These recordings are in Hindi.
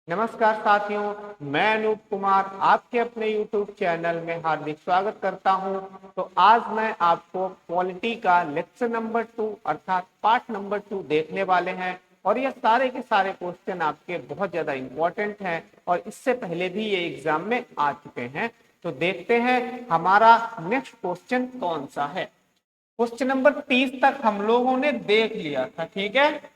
नमस्कार साथियों, मैं अनूप कुमार आपके अपने YouTube चैनल में हार्दिक स्वागत करता हूं। तो आज मैं आपको पॉलिटी का लेक्चर नंबर 2 अर्थात पार्ट नंबर 2 देखने वाले हैं और ये सारे के सारे क्वेश्चन आपके बहुत ज्यादा इंपॉर्टेंट हैं और इससे पहले भी ये एग्जाम में आ चुके हैं। तो देखते हैं हमारा नेक्स्ट क्वेश्चन कौन सा है। क्वेश्चन नंबर 30 तक हम लोगों ने देख लिया था, ठीक है।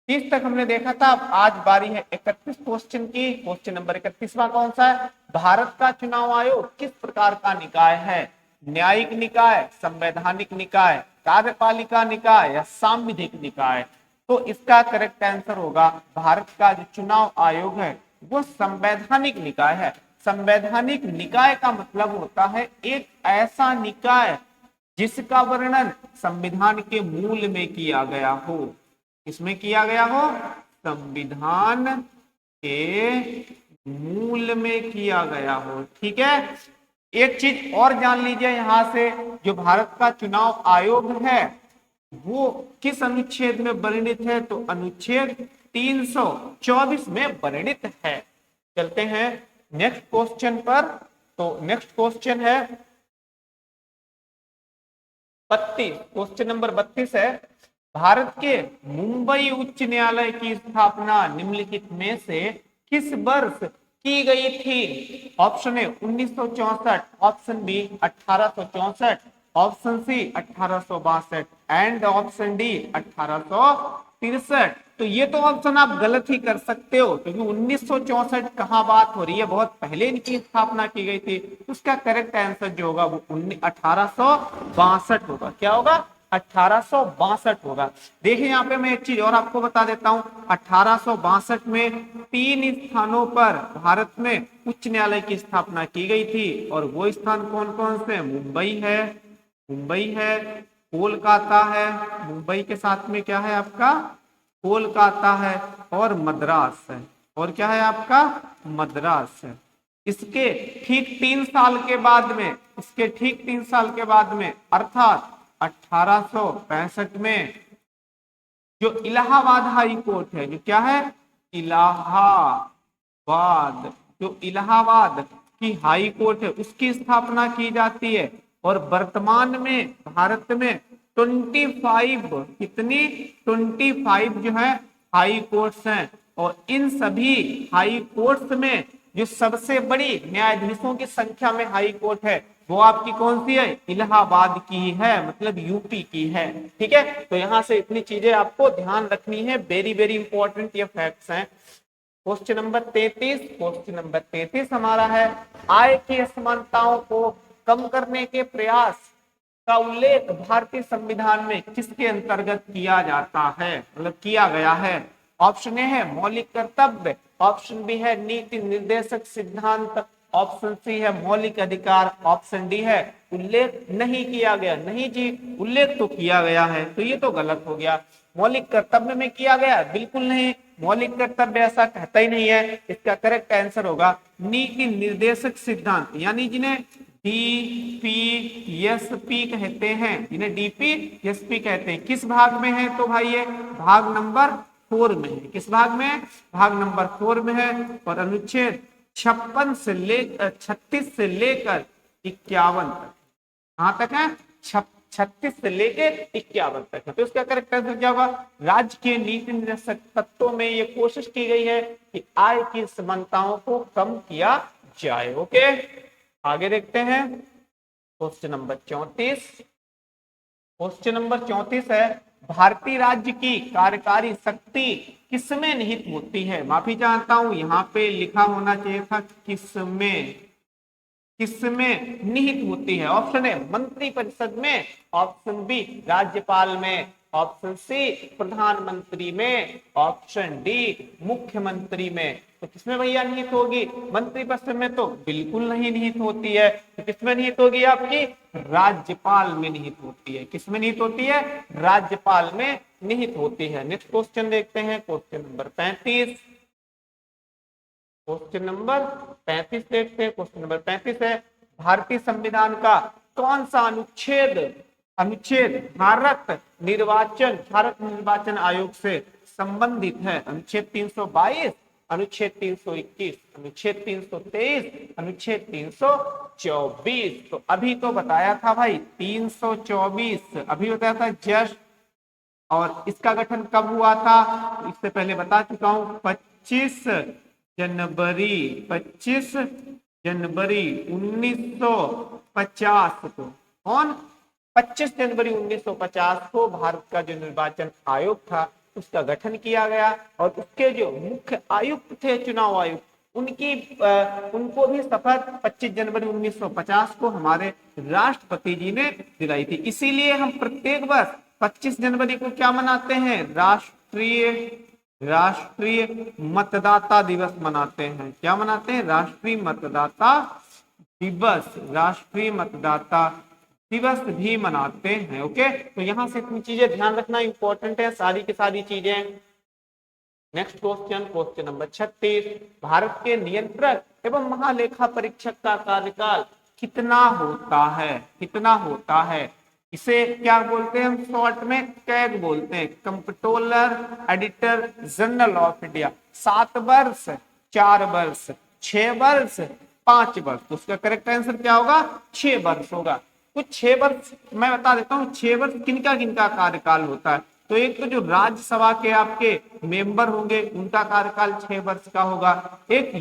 30 तक हमने देखा था। अब आज बारी है 31 क्वेश्चन की। क्वेश्चन नंबर 31वां कौन सा है? भारत का चुनाव आयोग किस प्रकार का निकाय है? न्यायिक निकाय, संवैधानिक निकाय, कार्यपालिका निकाय या सांविधिक निकाय? तो इसका करेक्ट आंसर होगा भारत का जो चुनाव आयोग है वो संवैधानिक निकाय है। संवैधानिक निकाय का मतलब होता है एक ऐसा निकाय जिसका वर्णन संविधान के मूल में किया गया हो। इसमें किया गया हो? संविधान के मूल में किया गया हो, ठीक है। एक चीज और जान लीजिए यहां से, जो भारत का चुनाव आयोग है वो किस अनुच्छेद में वर्णित है? तो अनुच्छेद 324 में वर्णित है। चलते हैं नेक्स्ट क्वेश्चन पर। तो नेक्स्ट क्वेश्चन है 32। क्वेश्चन नंबर 32 है, भारत के मुंबई उच्च न्यायालय की स्थापना निम्नलिखित में से किस वर्ष की गई थी? Option A 1964, option B 1864, option C 1862 and option D 1863। तो ये तो ऑप्शन आप गलत ही कर सकते हो क्योंकि 1964 कहाँ बात हो रही है, बहुत पहले इनकी स्थापना की गई थी। उसका करेक्ट आंसर जो होगा वो 1862 होगा। क्या होगा? 1862 होगा। देखिए यहाँ पे मैं एक चीज और आपको बता देता हूँ। 1862 में 3 स्थानों पर भारत में उच्च न्यायालय की स्थापना की गई थी और वो स्थान कौन कौन से? मुंबई है, कोलकाता है, मुंबई के साथ में क्या है आपका? कोलकाता है और मद्रास है। और क्या है आपका? मद्रास है। इसके ठीक 3 साल के बाद में, इसके ठीक 3 साल के बाद में अर्थात 1865 में जो इलाहाबाद हाई कोर्ट है, जो क्या है? इलाहाबाद, जो इलाहाबाद की हाई कोर्ट है उसकी स्थापना की जाती है। और वर्तमान में भारत में 25 कितनी? 25 जो है हाई कोर्ट्स हैं और इन सभी हाई कोर्ट्स में जो सबसे बड़ी न्यायाधीशों की संख्या में हाई कोर्ट है वो आपकी कौन सी है? इलाहाबाद की है, मतलब यूपी की है, ठीक है। तो यहां से इतनी चीजें आपको ध्यान रखनी है, वेरी वेरी इंपॉर्टेंट ये फैक्ट्स हैं। Question number 33। क्वेश्चन नंबर 33 हमारा है, आय की असमानताओं को कम करने के प्रयास का उल्लेख भारतीय संविधान में किसके अंतर्गत किया जाता है, मतलब किया गया है? ऑप्शन ए है मौलिक कर्तव्य, ऑप्शन बी है नीति निर्देशक सिद्धांत, ऑप्शन सी है मौलिक अधिकार, ऑप्शन डी है उल्लेख नहीं किया गया। नहीं जी, उल्लेख तो किया गया है, तो ये तो गलत हो गया। मौलिक कर्तव्य में किया गया? बिल्कुल नहीं, मौलिक कर्तव्य ऐसा कहता ही नहीं है। इसका करेक्ट आंसर होगा नीति निर्देशक सिद्धांत, यानी जिन्हें डीपीएसपी कहते हैं, जिन्हें डीपीएसपी कहते हैं। किस भाग में है? तो भाई ये भाग नंबर 4 में है। किस भाग में? भाग नंबर 4 में है। और अनुच्छेद 36 से लेकर 51 तक, कहां तक है? 36 से लेकर 51 तक है। तो इसका करेक्ट आंसर क्या होगा? राज्य के नीति निर्देशक तत्वों में ये कोशिश की गई है कि आय की समानताओं को कम किया जाए। ओके, आगे देखते हैं क्वेश्चन नंबर 34। क्वेश्चन नंबर 34 है, भारतीय राज्य की कार्यकारी शक्ति किसमें निहित होती है? माफी चाहता हूं, यहाँ पे लिखा होना चाहिए था किसमें, किसमें निहित होती है। ऑप्शन ए मंत्रिपरिषद में, ऑप्शन बी राज्यपाल में, ऑप्शन सी प्रधानमंत्री में, ऑप्शन डी मुख्यमंत्री में। तो किसमें भैया निहित होगी? मंत्रिपरिषद में तो बिल्कुल नहीं निहित होती है। तो किसमें निहित होगी? आपकी राज्यपाल में निहित होती है। किसमें निहित होती है? राज्यपाल में निहित होती है। नेक्स्ट क्वेश्चन देखते हैं, क्वेश्चन नंबर 35। क्वेश्चन नंबर 35 देखते हैं। क्वेश्चन नंबर 35 है, भारतीय संविधान का कौन सा अनुच्छेद भारत निर्वाचन आयोग से संबंधित है? अनुच्छेद 322, अनुच्छेद 321, अनुच्छेद 323, अनुच्छेद 324। तो अभी तो बताया था भाई 324, अभी बताया था जस्ट। और इसका गठन कब हुआ था, इससे पहले बता चुका हूं, 25 जनवरी 1950 को। कौन? 25 जनवरी 1950 को भारत का जो निर्वाचन आयोग था उसका गठन किया गया। और उसके जो मुख्य आयुक्त थे, चुनाव आयुक्त, उनको भी शपथ 25 जनवरी 1950 को हमारे राष्ट्रपति जी ने दिलाई थी। इसीलिए हम प्रत्येक वर्ष 25 जनवरी को क्या मनाते हैं? राष्ट्रीय मतदाता दिवस मनाते हैं। क्या मनाते हैं? राष्ट्रीय मतदाता दिवस, राष्ट्रीय मतदाता दिवस भी मनाते हैं। ओके, तो यहां से इतनी चीजें ध्यान रखना इंपॉर्टेंट है, सारी की सारी चीजें। Next question, question number 36, Bharat के नियंत्रक एवं महालेखा परीक्षक का कार्यकाल कितना होता है? कितना होता है? इसे क्या बोलते हैं हम शॉर्ट में? कैग बोलते हैं, comptroller editor general of India. 7 वर्ष, 4 वर्ष, 6 वर्ष, 5 वर्ष। तो उसका करेक्ट आंसर क्या होगा? 6 वर्ष होगा। कुछ 6 वर्ष मैं बता देता हूँ, 6 वर्ष किनका किनका कार्यकाल होता है। तो एक तो जो राज्यसभा के आपके मेंबर होंगे उनका कार्यकाल 6 वर्ष का होगा। एक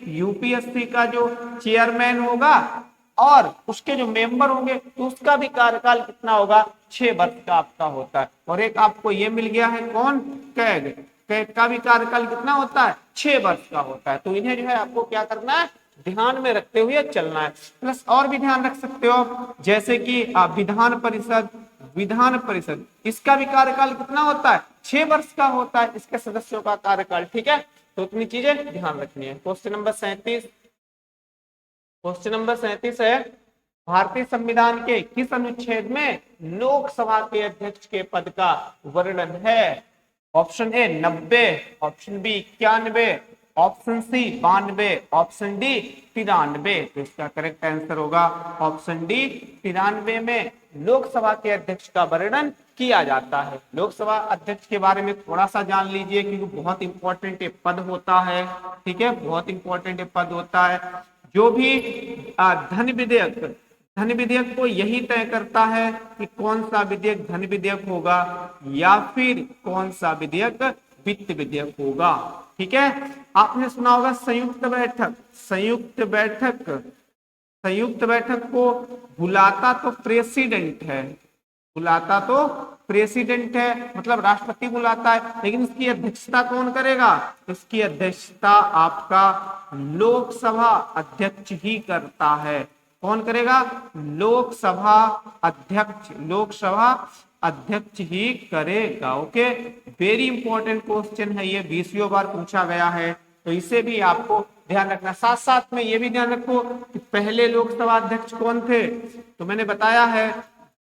यूपीएससी का जो चेयरमैन होगा और उसके जो मेंबर होंगे तो उसका भी कार्यकाल कितना होगा? 6 वर्ष का आपका होता है। और एक आपको ये मिल गया है, कौन? कैग। कैग का भी कार्यकाल कितना होता है? 6 वर्ष का होता है। तो इन्हें जो है आपको क्या करना है? ध्यान में रखते हुए चलना है। प्लस और भी ध्यान रख सकते हो, जैसे कि विधान परिषद, इसका भी कार्यकाल कितना होता है? 6 वर्ष का होता है इसके सदस्यों का कार्यकाल। ठीक है, तो इतनी चीजें ध्यान रखनी है। क्वेश्चन नंबर 37, क्वेश्चन नंबर 37 है, भारतीय संविधान के किस अनुच्छेद में लोकसभा के अध्यक्ष के पद का वर्णन है? Option A 90, option B 91, option C 92, option D 93। तो इसका करेक्ट आंसर होगा ऑप्शन डी 93 में लोकसभा के अध्यक्ष का वर्णन किया जाता है। लोकसभा अध्यक्ष के बारे में थोड़ा सा जान लीजिए क्योंकि बहुत इंपॉर्टेंट पद होता है। ठीक है, बहुत इंपॉर्टेंट पद होता है। जो भी धन विधेयक को यही तय करता है कि कौन सा विधेयक धन विधेयक होगा या फिर कौन सा विधेयक वित्त विधेयक होगा। ठीक है, आपने सुना होगा संयुक्त बैठक। संयुक्त बैठक को बुलाता तो प्रेसिडेंट है, बुलाता तो प्रेसिडेंट है, मतलब राष्ट्रपति बुलाता है, लेकिन इसकी अध्यक्षता कौन करेगा? इसकी अध्यक्षता आपका लोकसभा अध्यक्ष ही करता है। कौन करेगा? लोकसभा अध्यक्ष ही करेगा। ओके, वेरी इंपॉर्टेंट क्वेश्चन है ये, 20वीं बार पूछा गया है, तो इसे भी आपको ध्यान रखना। साथ साथ में ये भी ध्यान रखो कि पहले लोकसभा अध्यक्ष कौन थे। तो मैंने बताया है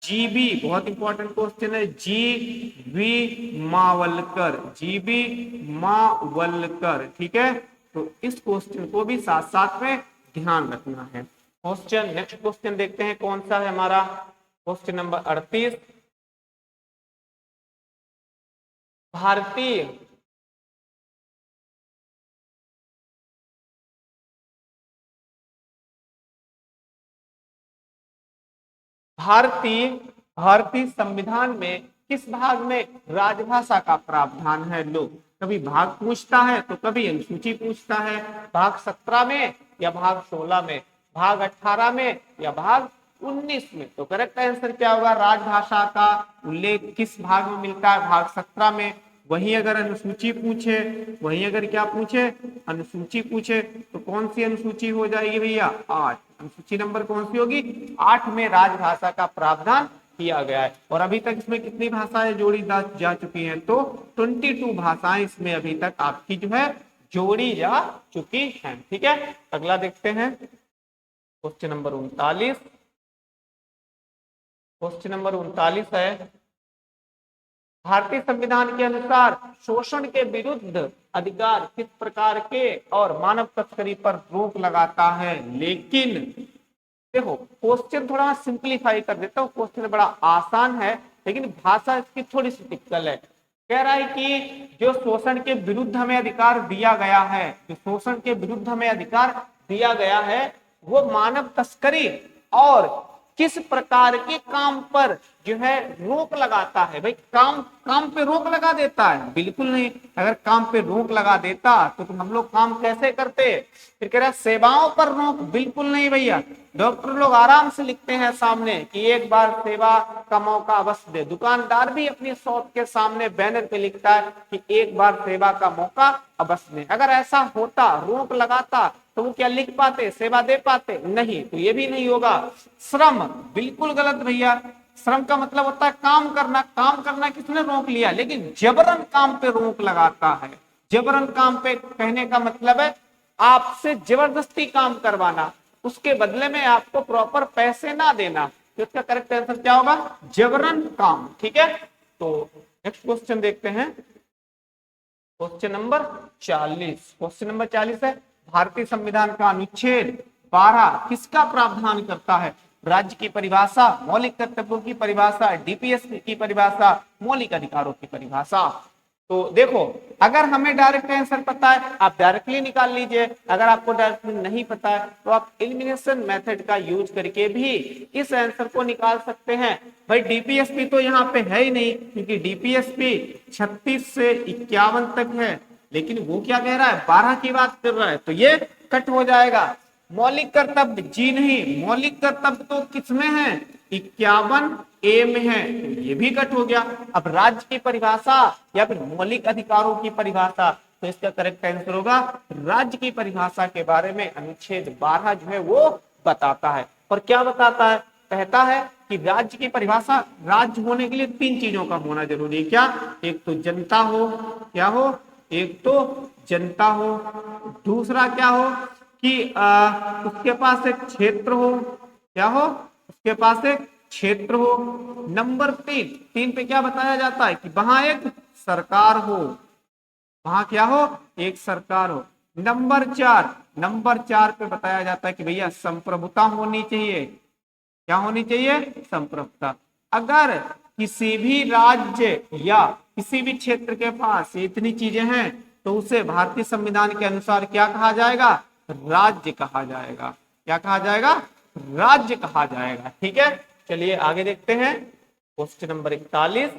जीबी, बहुत इंपॉर्टेंट क्वेश्चन है, जीबी मावलकर, जीबी मावलकर। ठीक है, तो इस क्वेश्चन को भी साथ साथ में ध्यान रखना है। क्वेश्चन, नेक्स्ट क्वेश्चन देखते हैं कौन सा है हमारा, क्वेश्चन नंबर 38, भारतीय संविधान में किस भाग में राजभाषा का प्रावधान है? लोग कभी भाग पूछता है तो कभी अनुसूची पूछता है। भाग 17 में या भाग 16 में, भाग 18 में या भाग 19 में। तो करेक्ट आंसर क्या होगा? राजभाषा का उल्लेख किस भाग में मिलता है? भाग 17 में। वहीं अगर अनुसूची पूछे, वहीं अगर क्या पूछे? अनुसूची पूछे, तो कौन सी अनुसूची हो जाएगी भैया? 8। अनुसूची नंबर कौन सी होगी? 8 में राजभाषा का प्रावधान किया गया है। और अभी तक इसमें कितनी भाषाएं जोड़ी जा चुकी हैं? तो 22 भाषाएं इसमें अभी तक आपकी जो है जोड़ी जा चुकी हैं। ठीक है, अगला देखते हैं क्वेश्चन नंबर 39। क्वेश्चन नंबर 39 है, भारतीय संविधान के अनुसार शोषण के विरुद्ध अधिकार किस प्रकार के और मानव तस्करी पर रोक लगाता है? लेकिन देखो, क्वेश्चन थोड़ा सिंप्लीफाई कर देता हूँ, क्वेश्चन बड़ा आसान है लेकिन भाषा इसकी थोड़ी सी टिपिकल है। कह रहा है कि जो शोषण के विरुद्ध हमें अधिकार दिया गया है, जो शोषण के विरुद्ध हमें अधिकार दिया गया है, वो मानव तस्करी और किस प्रकार के काम पर जो है रोक लगाता है। भाई काम काम पे रोक लगा देता है? बिल्कुल नहीं। अगर काम पे रोक लगा देता तो हम लोग काम कैसे करते? फिर कह रहा है सेवाओं पर रोक, बिल्कुल नहीं भैया। डॉक्टर लोग आराम से लिखते हैं सामने कि एक बार सेवा का मौका अवश्य दे। दुकानदार भी अपनी शॉप के सामने बैनर पे लिखता है कि एक बार सेवा का मौका अवश्य दे। अगर ऐसा होता, रोक लगाता, तो वो क्या लिख पाते, सेवा दे पाते? नहीं। तो ये भी नहीं होगा। श्रम, बिल्कुल गलत भैया। श्रम का मतलब होता है काम करना। काम करना किसने रोक लिया? लेकिन जबरन काम पे रोक लगाता है। जबरन काम पे कहने का मतलब है आपसे जबरदस्ती काम करवाना, उसके बदले में आपको प्रॉपर पैसे ना देना। तो इसका करेक्ट आंसर क्या होगा? जबरन काम। ठीक है, तो नेक्स्ट क्वेश्चन देखते हैं। Question number 40। क्वेश्चन नंबर 40 है, भारतीय संविधान का अनुच्छेद 12 किसका प्रावधान करता है? राज्य की परिभाषा, मौलिक कर्तव्यों की परिभाषा, डीपीएस की परिभाषा, मौलिक अधिकारों की परिभाषा। तो देखो, अगर हमें डायरेक्ट आंसर पता है आप डायरेक्टली निकाल लीजिए। अगर आपको डायरेक्टली नहीं पता है तो आप एलिमिनेशन मेथड का यूज करके भी इस आंसर को निकाल सकते हैं। भाई डीपीएसपी तो यहाँ पे है ही नहीं, क्योंकि डीपीएसपी 36 से 51 तक है, लेकिन वो क्या कह रहा है? 12 की बात कर रहा है, तो ये कट हो जाएगा। मौलिक कर्तव्य, जी नहीं, मौलिक कर्तव्य तो किसमें है? 51A में है, तो ये भी कट हो गया। अब राज्य की परिभाषा या फिर मौलिक अधिकारों की परिभाषा, तो इसका करेक्ट आंसर होगा राज्य की परिभाषा के बारे में अनुच्छेद 12 जो है वो बताता है। और क्या बताता है? कहता है कि राज्य की परिभाषा, राज्य होने के लिए 3 चीजों का होना जरूरी है। क्या? एक तो जनता हो, क्या हो? एक तो जनता हो, दूसरा क्या हो कि उसके पास एक क्षेत्र हो, क्या हो? उसके पास एक क्षेत्र हो। नंबर 3 पे क्या बताया जाता है कि वहां एक सरकार हो, वहां क्या हो? एक सरकार हो। नंबर 4 पे बताया जाता है कि भैया संप्रभुता होनी चाहिए। क्या होनी चाहिए? संप्रभुता। अगर किसी भी राज्य या किसी भी क्षेत्र के पास इतनी चीजें हैं तो उसे भारतीय संविधान के अनुसार क्या कहा जाएगा? राज्य कहा जाएगा। क्या कहा जाएगा? राज्य कहा जाएगा। ठीक है, चलिए आगे देखते हैं। क्वेश्चन नंबर 41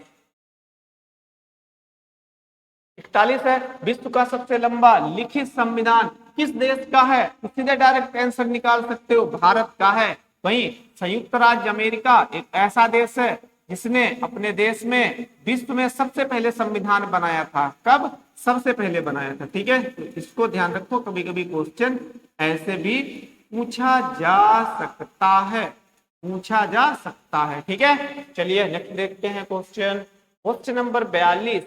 है, विश्व का सबसे लंबा लिखित संविधान किस देश का है? तो सीधे डायरेक्ट आंसर निकाल सकते हो, भारत का है। वहीं संयुक्त राज्य अमेरिका एक ऐसा देश है जिसने अपने देश में विश्व में सबसे पहले संविधान बनाया था। कब? सबसे पहले बनाया था। ठीक है, तो इसको ध्यान रखो, कभी कभी क्वेश्चन ऐसे भी पूछा जा सकता है, पूछा जा सकता है। ठीक है, चलिए नेक्स्ट देखते हैं क्वेश्चन नंबर 42।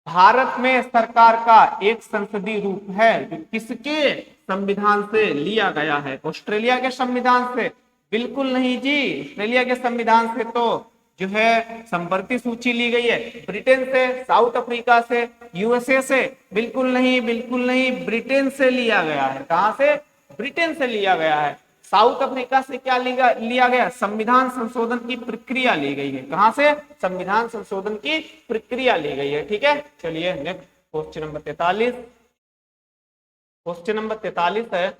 भारत में सरकार का एक संसदीय रूप है जो किसके संविधान से लिया गया है? ऑस्ट्रेलिया के संविधान से? बिल्कुल नहीं जी, ऑस्ट्रेलिया के संविधान से तो जो है संवर्ती सूची ली गई है। ब्रिटेन से, साउथ अफ्रीका से, यूएसए से? बिल्कुल नहीं, बिल्कुल नहीं, ब्रिटेन से लिया गया है। कहां से? ब्रिटेन से लिया गया है। साउथ अफ्रीका से क्या लिया गया? संविधान संशोधन की प्रक्रिया ली गई है। कहां से? संविधान संशोधन की प्रक्रिया ली गई है। ठीक है, चलिए next question number 43। Question number 43 है,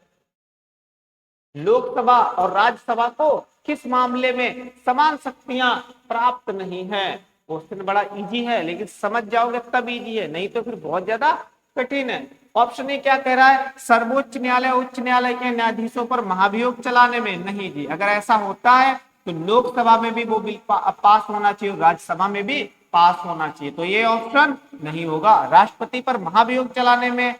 लोकसभा और राज्यसभा को किस मामले में समान शक्तियां प्राप्त नहीं है? क्वेश्चन बड़ा इजी है, लेकिन समझ जाओगे तब इजी है, नहीं तो फिर बहुत ज्यादा कठिन है। ऑप्शन ए क्या कह रहा है? सर्वोच्च न्यायालय, उच्च न्यायालय के न्यायाधीशों पर महाभियोग चलाने में? नहीं जी, अगर ऐसा होता है तो लोकसभा में भी वो बिल पास होना चाहिए, राज्यसभा में भी पास होना चाहिए, तो ये ऑप्शन नहीं होगा। राष्ट्रपति पर महाभियोग चलाने में?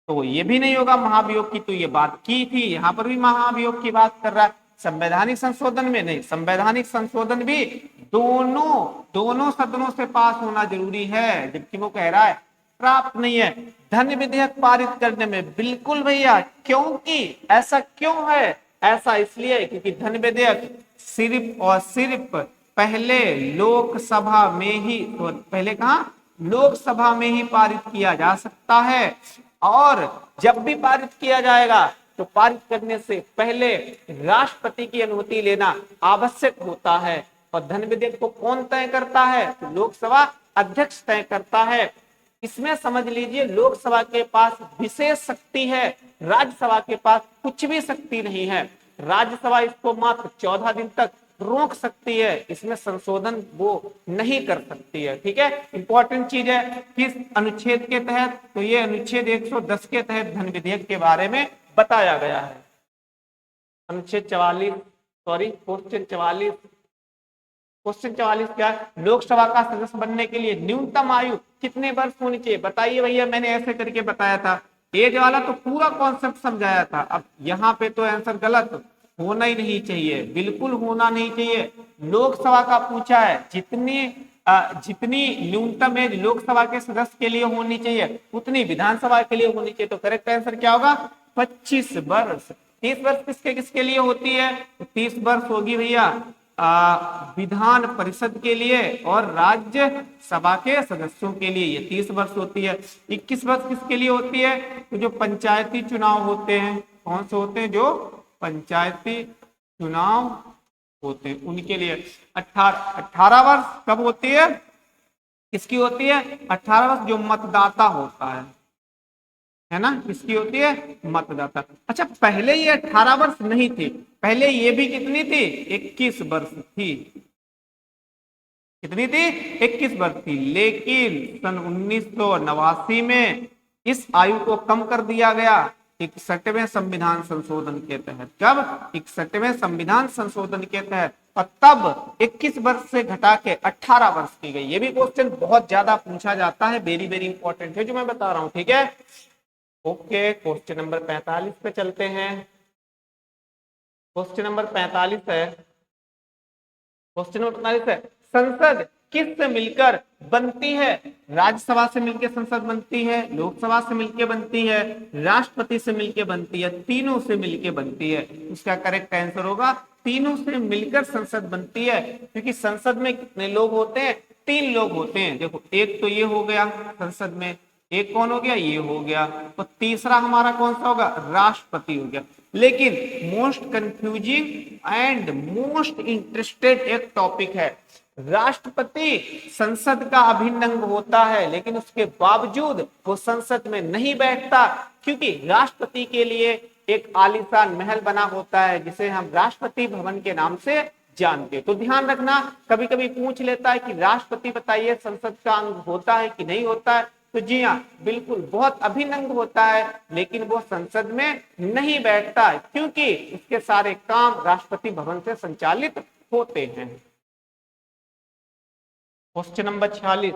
तो ये भी नहीं होगा। महाभियोग की तो ये बात की थी, यहाँ पर भी महाभियोग की बात कर रहा है। संवैधानिक संशोधन में? नहीं, संवैधानिक संशोधन भी दोनों सदनों से पास होना जरूरी है, जबकि वो कह रहा है प्राप्त नहीं है। धन विधेयक पारित करने में? बिल्कुल भैया, क्योंकि ऐसा क्यों है? ऐसा इसलिए क्योंकि धन विधेयक सिर्फ और सिर्फ पहले लोकसभा में ही, तो पहले कहा? लोकसभा में ही पारित किया जा सकता है, और जब भी पारित किया जाएगा तो पारित करने से पहले राष्ट्रपति की अनुमति लेना आवश्यक होता है। और धन विधेयक को कौन तय करता है? तो लोकसभा अध्यक्ष तय करता है। इसमें समझ लीजिए लोकसभा के पास विशेष शक्ति है, राज्यसभा के पास कुछ भी शक्ति नहीं है। राज्यसभा इसको मात्र 14 दिन तक रोक सकती है, इसमें संशोधन वो नहीं कर सकती है। ठीक है, इंपॉर्टेंट चीज है किस अनुच्छेद के तहत? तो ये अनुच्छेद 110 के तहत धन विधेयक के बारे में बताया गया है। अनुच्छेद 44 सॉरी क्वेश्चन 44 क्वेश्चन 44 क्या है? लोकसभा का सदस्य बनने के लिए न्यूनतम आयु कितने वर्ष होनी चाहिए? बताइए भैया, मैंने ऐसे करके बताया था, एज वाला तो पूरा कॉन्सेप्ट समझाया था। अब यहाँ पे तो आंसर गलत होना ही नहीं चाहिए, बिल्कुल होना नहीं चाहिए। लोकसभा का पूछा है, जितनी न्यूनतम एज लोकसभा के सदस्य के लिए होनी चाहिए उतनी विधानसभा के लिए होनी चाहिए। तो करेक्ट आंसर क्या होगा? 25 वर्ष। 30 वर्ष किसके किसके लिए होती है? तो 30 वर्ष होगी भैया विधान परिषद के लिए और राज्य सभा के सदस्यों के लिए ये 30 वर्ष होती है। 21 वर्ष किसके लिए होती है? तो जो पंचायती चुनाव होते हैं, कौन से होते हैं? जो पंचायती चुनाव होते हैं उनके लिए। 18 वर्ष कब होती है? किसकी होती है? 18 वर्ष जो मतदाता होता है ना, किसकी होती है? मतदाता। अच्छा, पहले ये 18 वर्ष नहीं थी, पहले ये भी कितनी थी? 21 वर्ष थी। कितनी थी? 21 वर्ष थी। लेकिन सन 1989 में इस आयु को कम कर दिया गया 61वें संविधान संशोधन के तहत। कब? 61वें संविधान संशोधन के तहत। और तब 21 वर्ष से घटा के 18 वर्ष की गई। ये भी क्वेश्चन बहुत ज्यादा पूछा जाता है, वेरी वेरी इंपॉर्टेंट है जो मैं बता रहा हूं। ठीक है, ओके। क्वेश्चन नंबर 45 पे चलते हैं। क्वेश्चन नंबर 45 है, क्वेश्चन नंबर 45 है, संसद किससे मिलकर बनती है? राज्यसभा से मिलकर संसद बनती है, लोकसभा से मिलकर बनती है, राष्ट्रपति से मिलकर बनती है, तीनों से मिलकर बनती है। इसका करेक्ट आंसर होगा तीनों से मिलकर संसद बनती है। क्योंकि संसद में कितने लोग होते हैं? 3 लोग होते हैं। देखो, एक तो ये हो गया संसद में, एक कौन हो गया? ये हो गया। तो तीसरा हमारा कौन सा होगा? राष्ट्रपति हो गया। लेकिन most confusing and most interested एक टॉपिक है, राष्ट्रपति संसद का अभिन्न अंग होता है लेकिन उसके बावजूद वो संसद में नहीं बैठता, क्योंकि राष्ट्रपति के लिए एक आलीशान महल बना होता है जिसे हम राष्ट्रपति भवन के नाम से जानते। तो ध्यान रखना, कभी कभी पूछ लेता है कि राष्ट्रपति बताइए संसद का अंग होता है कि नहीं होता है? तो जी हाँ, बिल्कुल बहुत अभिन्न अंग होता है, लेकिन वो संसद में नहीं बैठता है क्योंकि उसके सारे काम राष्ट्रपति भवन से संचालित होते हैं। क्वेश्चन नंबर 46,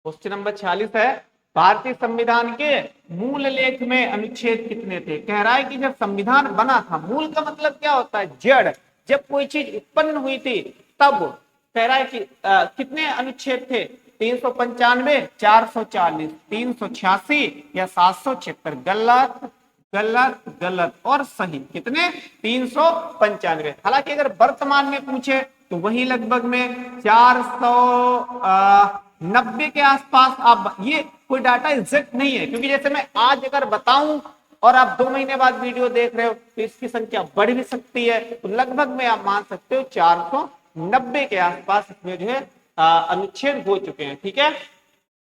क्वेश्चन नंबर 46 है, भारतीय संविधान के मूल लेख में अनुच्छेद कितने थे? कह रहा है कि जब संविधान बना था, मूल का मतलब क्या होता है? जड़। जब कोई चीज उत्पन्न हुई थी तब कह रहा है कि कितने अनुच्छेद थे? 395, 440, 386 या 776? गलत गलत गलत और सही। कितने? 395। हालांकि अगर वर्तमान में पूछे तो वही लगभग में 490 के आसपास। आप ये कोई डाटा एग्जैक्ट नहीं है, क्योंकि जैसे मैं आज अगर बताऊं और आप 2 महीने बाद वीडियो देख रहे हो तो इसकी संख्या बढ़ भी सकती है। तो लगभग में आप मान सकते हो 490 के आसपास इसमें जो है अनुच्छेद हो चुके हैं। ठीक है,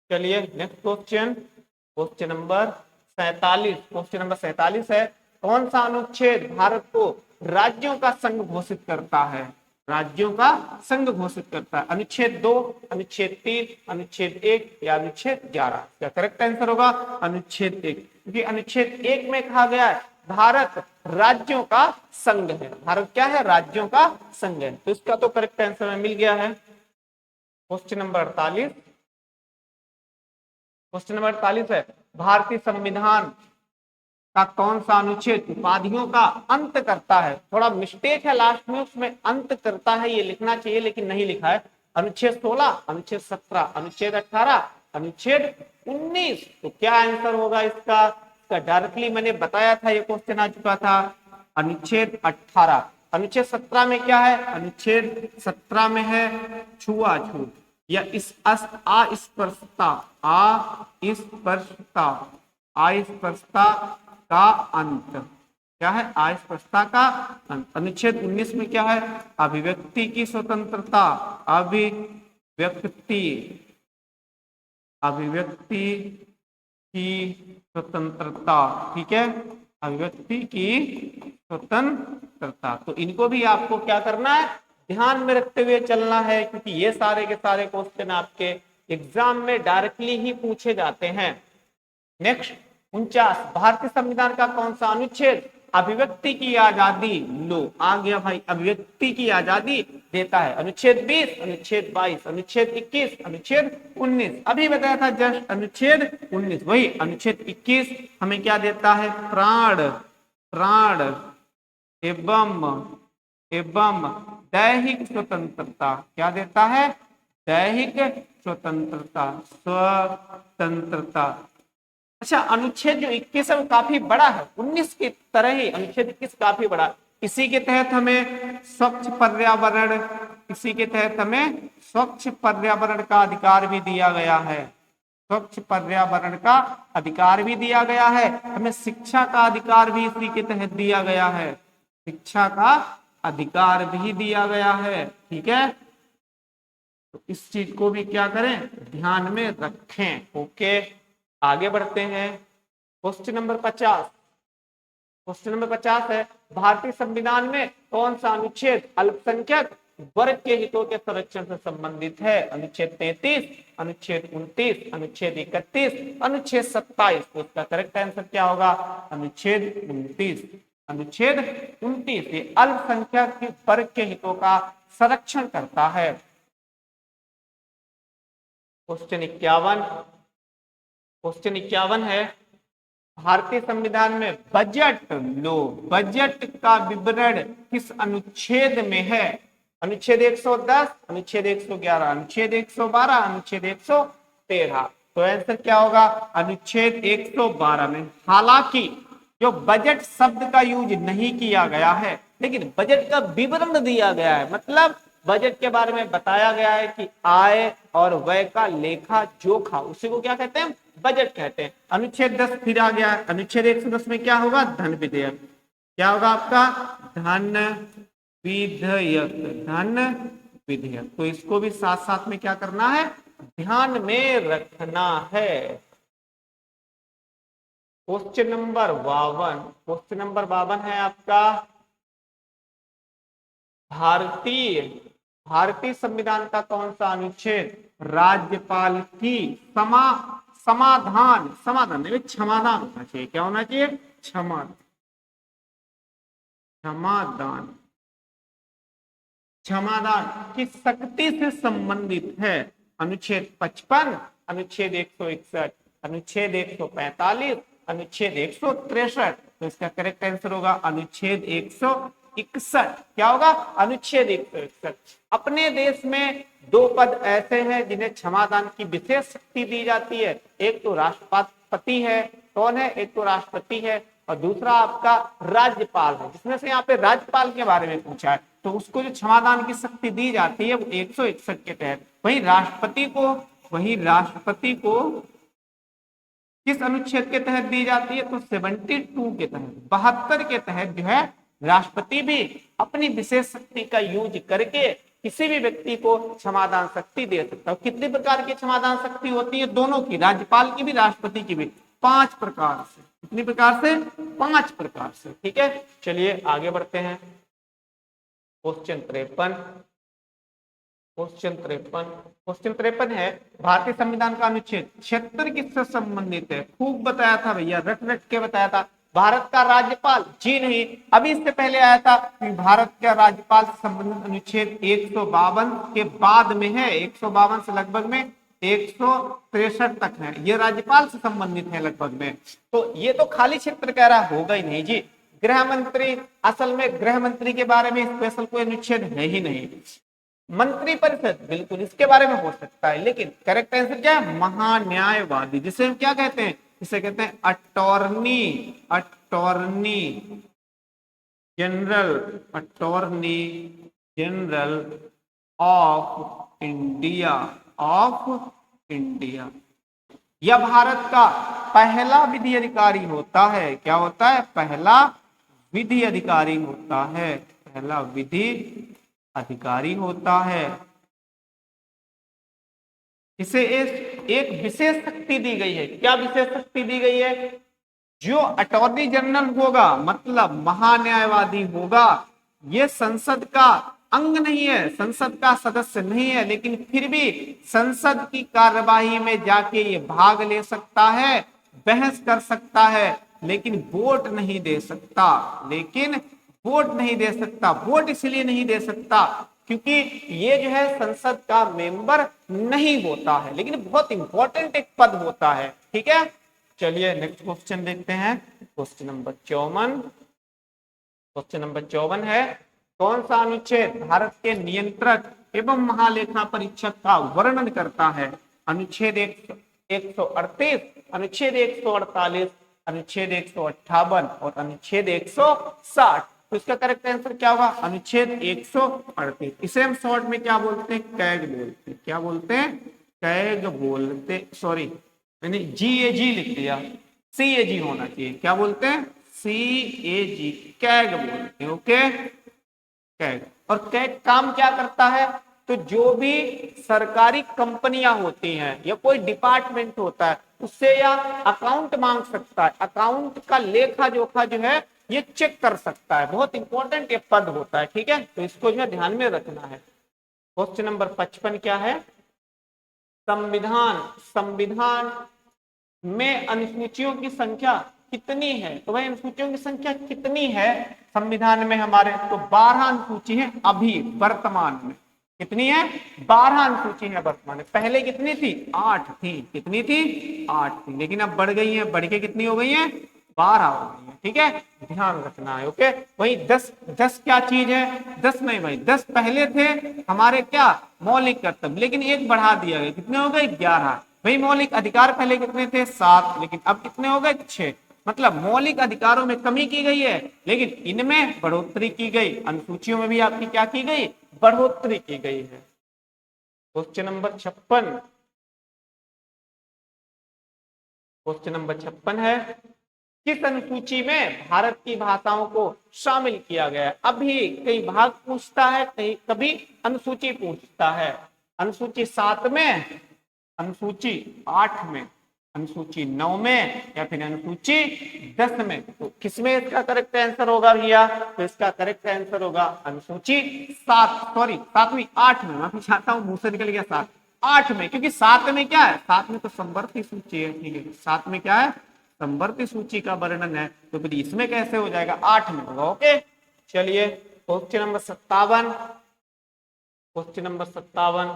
चलिए next question, question number 47। Question number 47 है, कौन सा अनुच्छेद भारत को राज्यों का संघ घोषित करता है? राज्यों का संघ घोषित करता है। अनुच्छेद 2, अनुच्छेद 3, अनुच्छेद 1 या अनुच्छेद 11? क्या करेक्ट आंसर होगा? अनुच्छेद 1, क्योंकि अनुच्छेद 1 में कहा गया है भारत राज्यों का संघ है। भारत क्या है? राज्यों का संघ है। तो इसका तो करेक्ट आंसर में मिल गया है। क्वेश्चन नंबर 48, क्वेश्चन नंबर 48 है, भारतीय संविधान का कौन सा अनुच्छेद उपाधियों का अंत करता है? थोड़ा मिस्टेक है लास्ट में, उसमें अंत करता है ये लिखना चाहिए लेकिन नहीं लिखा है। अनुच्छेद 16, अनुच्छेद 17, अनुच्छेद 18, अनुच्छेद 19? तो क्या आंसर होगा इसका? डायरेक्टली मैंने बताया था, ये क्वेश्चन आ चुका था। अनुच्छेद 18। अनुच्छेद 17 में क्या है? अनुच्छेद 17 में है छुआछूत या अस्पृश्यता, अस्पृश्यता का अंत। क्या है, अस्पृश्यता का अंत। अनुच्छेद 19 में क्या है, अभिव्यक्ति की स्वतंत्रता, अभिव्यक्ति की स्वतंत्रता, ठीक है, अभिव्यक्ति की स्वतंत्रता। तो इनको भी आपको क्या करना है, ध्यान में रखते हुए चलना है, क्योंकि ये सारे के सारे क्वेश्चन आपके एग्जाम में डायरेक्टली ही पूछे जाते हैं। नेक्स्ट 49, भारतीय संविधान का कौन सा अनुच्छेद अभिव्यक्ति की आजादी, लो आ गया भाई, अभिव्यक्ति की आजादी देता है? अनुच्छेद 20, अनुच्छेद 22, अनुच्छेद 21, अनुच्छेद 19। अभी बताया था जस्ट अनुच्छेद 19। वही अनुच्छेद 21 हमें क्या देता है, प्राण एवं दैहिक स्वतंत्रता। क्या देता है, दैहिक स्वतंत्रता। अच्छा, अनुच्छेद जो 21 है वो काफी बड़ा है, 19 की तरह ही अनुच्छेद 21 काफी बड़ा। इसी के तहत हमें स्वच्छ पर्यावरण, इसी के तहत हमें स्वच्छ पर्यावरण का अधिकार भी दिया गया है, स्वच्छ पर्यावरण का अधिकार भी दिया गया है। हमें शिक्षा का अधिकार भी इसी के तहत दिया गया है, शिक्षा का अधिकार भी दिया गया है, ठीक है। तो इस चीज को भी क्या करें, ध्यान में रखें। ओके, आगे बढ़ते हैं। Question number 50। क्वेश्चन नंबर 50 है, भारतीय संविधान में कौन सा अनुच्छेद अल्पसंख्यक वर्ग के हितों के संरक्षण से संबंधित है? अनुच्छेद 33, अनुच्छेद 29, अनुच्छेद 31, अनुच्छेद 27। तो इसका करेक्ट आंसर क्या होगा, अनुच्छेद 29। अनुच्छेद 29 ये अल्पसंख्यक वर्ग के हितों का संरक्षण करता है। क्वेश्चन 51। क्वेश्चन 51 है, भारतीय संविधान में बजट, लो बजट का विवरण किस अनुच्छेद में है? अनुच्छेद 110, अनुच्छेद 111, अनुच्छेद 112, अनुच्छेद 113। तो आंसर क्या होगा, अनुच्छेद 112 में। हालांकि जो बजट शब्द का यूज नहीं किया गया है, लेकिन बजट का विवरण दिया गया है, मतलब बजट के बारे में बताया गया है कि आय और व्यय का लेखा जोखा, उसी को क्या कहते हैं, बजट कहते हैं। अनुच्छेद 10 फिर आ गया, अनुच्छेद 110 में क्या होगा, धन विधेयक। क्या होगा आपका, धन विधेयक। तो इसको भी साथ साथ में क्या करना है, ध्यान में रखना है। Question number 52। क्वेश्चन नंबर 52 है आपका, भारतीय संविधान का कौन सा अनुच्छेद राज्यपाल की समाधान नहीं, क्षमादान होना चाहिए। क्या होना चाहिए, क्षमादान की शक्ति से संबंधित है? अनुच्छेद 55, अनुच्छेद 161, अनुच्छेद 145, अनुच्छेद 163। तो इसका करेक्ट आंसर होगा अनुच्छेद 161। क्या होगा, अनुच्छेद 161। अपने देश में दो पद ऐसे हैं जिन्हें क्षमादान की विशेष शक्ति दी जाती है। एक तो राष्ट्रपति है, कौन है, एक तो राष्ट्रपति है, और दूसरा आपका राज्यपाल है। जिसमें से यहाँ पे राज्यपाल के बारे में पूछा है, तो उसको जो क्षमादान की शक्ति दी जाती है वो 161 के तहत। वही राष्ट्रपति को किस अनुच्छेद के तहत दी जाती है, तो 72 के तहत, 72 के तहत जो है राष्ट्रपति भी अपनी विशेष शक्ति का यूज करके किसी भी व्यक्ति को क्षमादान शक्ति दे सकता है। कितने प्रकार की क्षमादान शक्ति होती है, दोनों की, राज्यपाल की भी राष्ट्रपति की भी, 5 प्रकार से। कितनी प्रकार से, 5 प्रकार से, ठीक है। चलिए आगे बढ़ते हैं। क्वेश्चन 53। क्वेश्चन 53 है, भारतीय संविधान का अनुच्छेद 76 किससे संबंधित है? खूब बताया था भैया, रट के बताया था। भारत का राज्यपाल, जी नहीं, अभी इससे पहले आया था कि भारत का राज्यपाल से संबंधित अनुच्छेद 152 के बाद में है। 152 से लगभग में 163 तक है, ये राज्यपाल से संबंधित है लगभग में। तो ये तो खाली क्षेत्र कह रहा, होगा ही नहीं जी। गृह मंत्री, असल में गृह मंत्री के बारे में स्पेशल कोई अनुच्छेद है ही नहीं। मंत्री परिषद, बिल्कुल इसके बारे में हो सकता है, लेकिन करेक्ट आंसर क्या है, महान्यायवादी, जिसे हम क्या कहते हैं, इसे कहते हैं अटॉर्नी जनरल ऑफ इंडिया। यह भारत का पहला विधि अधिकारी होता है। क्या होता है, पहला विधि अधिकारी होता है। पहला विधि अधिकारी होता है। इसे एक विशेष शक्ति दी गई है। क्या विशेष शक्ति दी गई है? जो अटॉर्नी जनरल होगा, मतलब महान्यायवादी होगा, ये संसद का अंग नहीं है, संसद का सदस्य नहीं है, लेकिन फिर भी संसद की कार्यवाही में जाके ये भाग ले सकता है, बहस कर सकता है, लेकिन वोट नहीं दे सकता। वोट इसलिए नहीं दे सकता क्योंकि ये जो है संसद का मेंबर नहीं होता है, लेकिन बहुत इंपॉर्टेंट एक पद होता है। ठीक है, चलिए नेक्स्ट क्वेश्चन देखते हैं। क्वेश्चन नंबर 54 है, कौन सा अनुच्छेद भारत के नियंत्रक एवं महालेखा परीक्षक का वर्णन करता है? अनुच्छेद 138, अनुच्छेद 148, अनुच्छेद 158 और अनुच्छेद 160। तो इसका करेक्ट आंसर क्या होगा? अनुच्छेद 138। इसे हम शॉर्ट में क्या बोलते हैं? कैग बोलते हैं। क्या बोलते हैं? कैग बोलते, सॉरी मैंने GAG लिख दिया, CAG होना चाहिए। क्या बोलते हैं? CAG, कैग बोलते हैं। Okay, CAG. और कैग काम क्या करता है? तो जो भी सरकारी कंपनियां होती हैं या कोई डिपार्टमेंट होता है, उससे या अकाउंट मांग सकता है, अकाउंट का लेखा जोखा जो है ये चेक कर सकता है। बहुत इंपॉर्टेंट ये पद होता है। ठीक है, तो इसको जो है ध्यान में रखना है। क्वेश्चन नंबर 55 क्या है? संविधान में अनुसूचियों की संख्या कितनी है? तो भाई अनुसूचियों की संख्या कितनी है संविधान में हमारे? तो 12 अनुसूची है अभी वर्तमान में। कितनी है? 12 अनुसूची है वर्तमान में। पहले कितनी थी? 8 थी। कितनी थी? 8 थी, लेकिन अब बढ़ गई है। बढ़ के कितनी हो गई है? 12 हो गई है। ठीक है, ध्यान रखना है। ओके, वही 10 क्या चीज है? 10 नहीं भाई, 10 पहले थे हमारे क्या? मौलिक कर्तव्य, लेकिन एक बढ़ा दिया गया। कितने हो गए? 11। भाई मौलिक अधिकार पहले कितने थे? 7, लेकिन अब कितने हो गए? 6। मतलब मौलिक अधिकारों में कमी की गई है, लेकिन इनमें बढ़ोतरी की गई। अनुसूचियों में भी आपकी क्या की गई? बढ़ोतरी की गई है। क्वेश्चन नंबर 56, क्वेश्चन नंबर 56 है, किस अनुसूची में भारत की भाषाओं को शामिल किया गया? अभी कई भाग पूछता है, कहीं कभी अनुसूची पूछता है। अनुसूची 7 में, अनुसूची 8 में, अनुसूची 9 में, या फिर अनुसूची 10 में? तो किसमें इसका करेक्ट आंसर होगा भैया? तो इसका करेक्ट आंसर होगा अनुसूची 7, सॉरी 7वीं, 8 में, मैं चाहता हूं मुंह से निकल गया 7, 8 में, क्योंकि 7 में क्या है? 7 में तो संवर्ती सूची है। ठीक है, 7 में क्या है? संवर्ती सूची का वर्णन है। तो फिर इसमें कैसे हो जाएगा? 8 में होगा। ओके, चलिए क्वेश्चन नंबर 57, क्वेश्चन नंबर 57,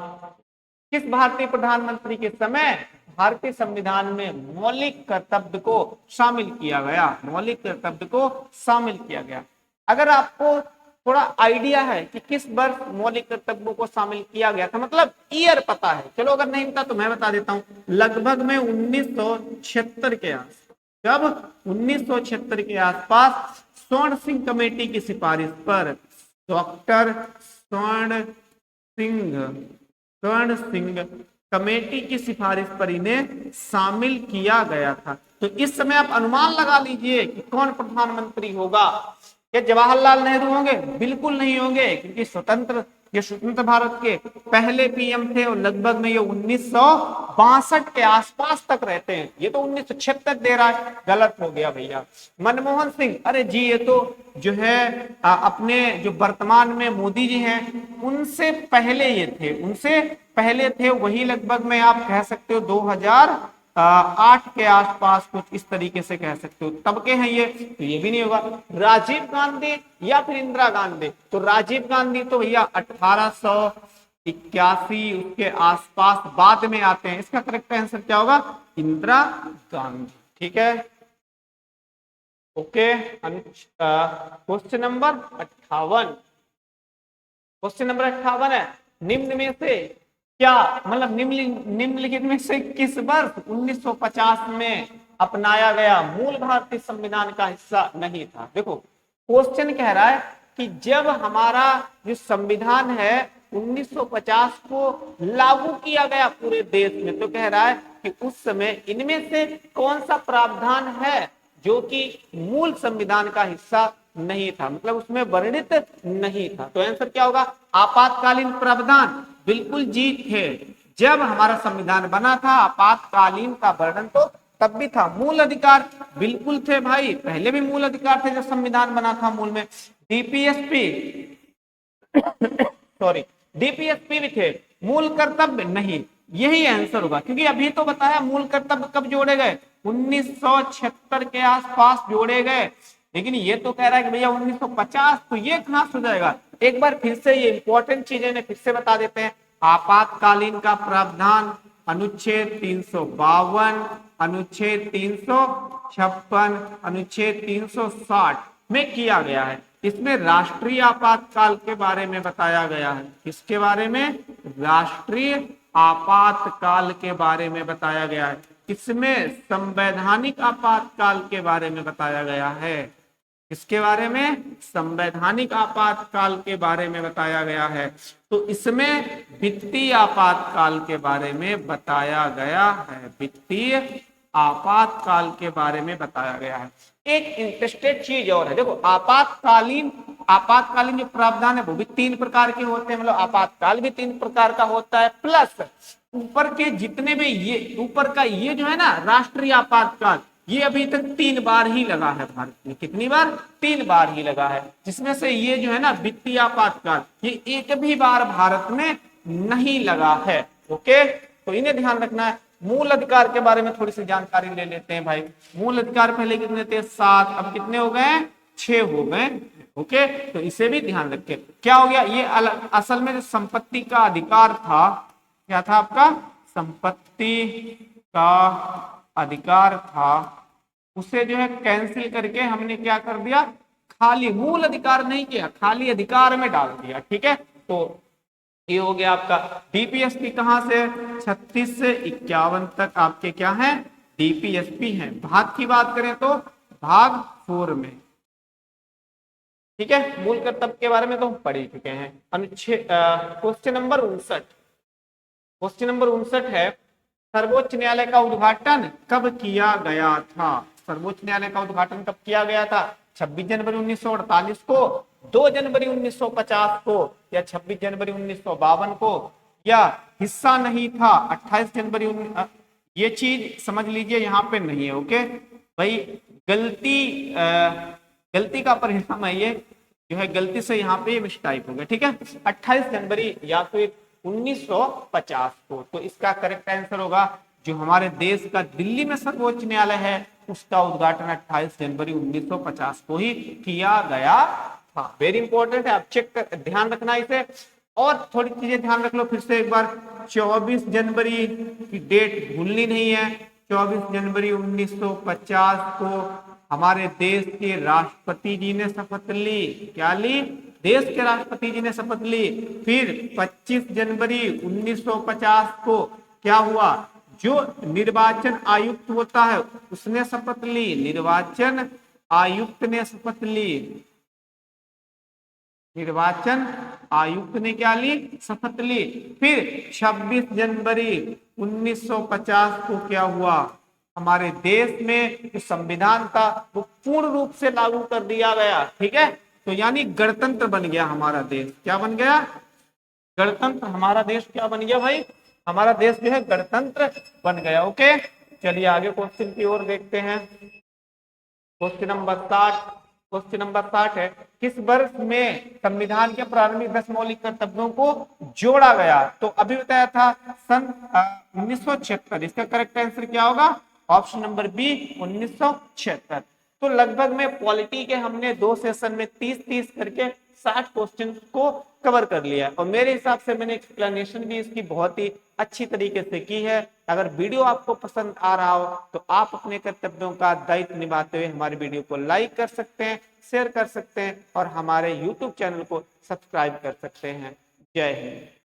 किस भारतीय प्रधानमंत्री के समय भारतीय संविधान में मौलिक कर्तव्य को शामिल किया गया? मौलिक कर्तव्य को शामिल किया गया। अगर आपको थोड़ा आइडिया है कि किस वर्ष मौलिक कर्तव्यों को शामिल किया गया था, मतलब ईयर पता है, चलो अगर नहीं पता तो मैं बता देता हूं, लगभग में 1976 के आसपास। जब 1976 के आसपास स्वर्ण सिंह कमेटी की सिफारिश पर डॉक्टर स्वर्ण सिंह कमेटी की सिफारिश पर इन्हें शामिल किया गया था। तो इस समय आप अनुमान लगा लीजिए कि कौन प्रधानमंत्री होगा। क्या जवाहरलाल नेहरू होंगे? बिल्कुल नहीं होंगे, क्योंकि स्वतंत्र भारत के पहले PM थे और लगभग में ये 1962 के आसपास तक रहते हैं। ये तो 1976 दे रहा है, गलत हो गया भैया। मनमोहन सिंह, अरे जी ये तो जो है अपने जो वर्तमान में मोदी जी हैं उनसे पहले ये थे, उनसे पहले थे। वही लगभग में आप कह सकते हो 2008 के आसपास, कुछ इस तरीके से कह सकते हो, तब के हैं ये। तो ये भी नहीं होगा। राजीव गांधी या फिर इंदिरा गांधी? तो राजीव गांधी तो भैया 1881 उसके आसपास बाद में आते हैं। इसका करेक्ट आंसर क्या होगा? इंदिरा गांधी। ठीक है, okay. Question number 58, question number 58 है, निम्न में से क्या, मतलब निम्नलिखित में से किस वर्ष 1950 में अपनाया गया मूल भारतीय संविधान का हिस्सा नहीं था? देखो क्वेश्चन कह रहा है कि जब हमारा जो संविधान है 1950 को लागू किया गया पूरे देश में, तो कह रहा है कि उस समय इनमें से कौन सा प्रावधान है जो कि मूल संविधान का हिस्सा नहीं था, मतलब उसमें वर्णित नहीं था। तो आंसर क्या होगा? आपातकालीन प्रावधान बिल्कुल जी थे। जब हमारा संविधान बना था आपातकालीन का वर्णन तो तब भी था। मूल अधिकार बिल्कुल थे भाई, पहले भी मूल अधिकार थे जब संविधान बना था। मूल में डीपीएसपी सॉरी डीपीएसपी भी थे। मूल कर्तव्य नहीं, यही आंसर होगा, क्योंकि अभी तो बताया मूल कर्तव्य कब जोड़े गए, 1976 के आसपास जोड़े गए। लेकिन ये तो कह रहा है कि भैया 1950, तो ये कहां से हो जाएगा? एक बार फिर से ये इंपॉर्टेंट चीजें ने फिर से बता देते हैं। आपातकालीन का प्रावधान अनुच्छेद 352, अनुच्छेद 356, अनुच्छेद 360 में किया गया है। इसमें राष्ट्रीय आपातकाल के बारे में बताया गया है। किसके बारे में? राष्ट्रीय आपातकाल के बारे में बताया गया है। इसमें संवैधानिक आपातकाल के बारे में बताया गया है। इसके बारे में संवैधानिक आपातकाल के बारे में बताया गया है। तो इसमें वित्तीय आपातकाल के बारे में बताया गया है। वित्तीय आपातकाल के बारे में बताया गया है। एक इंटरेस्टेड चीज और है, देखो आपातकालीन जो प्रावधान है वो भी 3 प्रकार के होते हैं, मतलब आपातकाल भी 3 प्रकार का होता है। प्लस ऊपर के जितने भी ये ऊपर का ये जो है ना राष्ट्रीय आपातकाल, ये अभी तक 3 बार ही लगा है भारत में। कितनी बार? 3 बार ही लगा है। जिसमें से ये जो है ना वित्तीय आपातकाल, ये एक भी बार भारत में नहीं लगा है। ओके, तो इन्हें ध्यान रखना है। मूल अधिकार के बारे में थोड़ी सी जानकारी ले लेते हैं भाई। मूल अधिकार पहले कितने थे? 7, अब कितने हो गए? 6 हो गए। ओके, तो इसे भी ध्यान रखें। क्या हो गया? ये असल में जो संपत्ति का अधिकार था, क्या था आपका? संपत्ति का अधिकार था, उसे जो है कैंसिल करके हमने क्या कर दिया? खाली मूल अधिकार नहीं किया, खाली अधिकार में डाल दिया। ठीक है, तो ये हो गया आपका। डीपीएसपी कहां से? 36 से 51 तक आपके क्या है? डीपीएसपी हैं। भाग की बात करें तो भाग 4 में। ठीक है, मूल कर्तव्य के बारे में तो हम पढ़ ही चुके हैं। अनुच्छेद क्वेश्चन नंबर 59, क्वेश्चन नंबर 59 है, सर्वोच्च न्यायालय का उद्घाटन कब किया गया था? सर्वोच्च न्यायालय का उद्घाटन कब किया गया था? 26 जनवरी 1948 को, 2 जनवरी 1950 को, या 26 जनवरी 1952 को, या हिस्सा नहीं था 28 जनवरी ये चीज समझ लीजिए यहाँ पे नहीं है। ओके भाई, गलती का परिणाम है ये, जो है गलती से यहाँ पे मिस्टाइप हो गया। ठीक है, 28 जनवरी या तो 1950 को। तो इसका करेक्ट आंसर होगा जो हमारे देश का दिल्ली में सर्वोच्च न्यायालय है, उसका उद्घाटन 28 जनवरी 1950 को ही किया गया था। वेरी इंपॉर्टेंट है, आप चेक कर, ध्यान रखना इसे। और थोड़ी चीजें ध्यान रख लो फिर से एक बार। 24 जनवरी की डेट भूलनी नहीं है। 24 जनवरी 1950 को हमारे देश के राष्ट्रपति जी ने शपथ ली। क्या ली? देश के राष्ट्रपति जी ने शपथ ली। फिर 25 जनवरी 1950 को क्या हुआ? जो निर्वाचन आयुक्त होता है उसने शपथ ली। निर्वाचन आयुक्त ने शपथ ली। निर्वाचन आयुक्त ने क्या ली? शपथ ली। फिर 26 जनवरी 1950 को क्या हुआ? हमारे देश में जो संविधान था वो पूर्ण रूप से लागू कर दिया गया। ठीक है, तो यानी गणतंत्र बन गया हमारा देश। क्या बन गया? गणतंत्र। हमारा देश क्या बन गया भाई? हमारा देश जो है गणतंत्र बन गया। ओके, चलिए आगे क्वेश्चन की ओर देखते हैं। क्वेश्चन नंबर 60, क्वेश्चन नंबर 60 है, किस वर्ष में संविधान के प्रारंभिक 10 मौलिक कर्तव्यों को जोड़ा गया? तो अभी बताया था सन 1976। इसका करेक्ट आंसर क्या होगा? Option number B, 1976। तो लगभग में पॉलिटी के हमने 2 सेशन में 30-30 करके 60 क्वेश्चन को कवर कर लिया। और मेरे हिसाब से मैंने एक्सप्लेनेशन भी इसकी बहुत ही अच्छी तरीके से की है। अगर वीडियो आपको पसंद आ रहा हो तो आप अपने कर्तव्यों का दायित्व निभाते हुए हमारे वीडियो को लाइक कर सकते हैं, शेयर कर सकते हैं और हमारे YouTube चैनल को सब्सक्राइब कर सकते हैं। जय हिंद।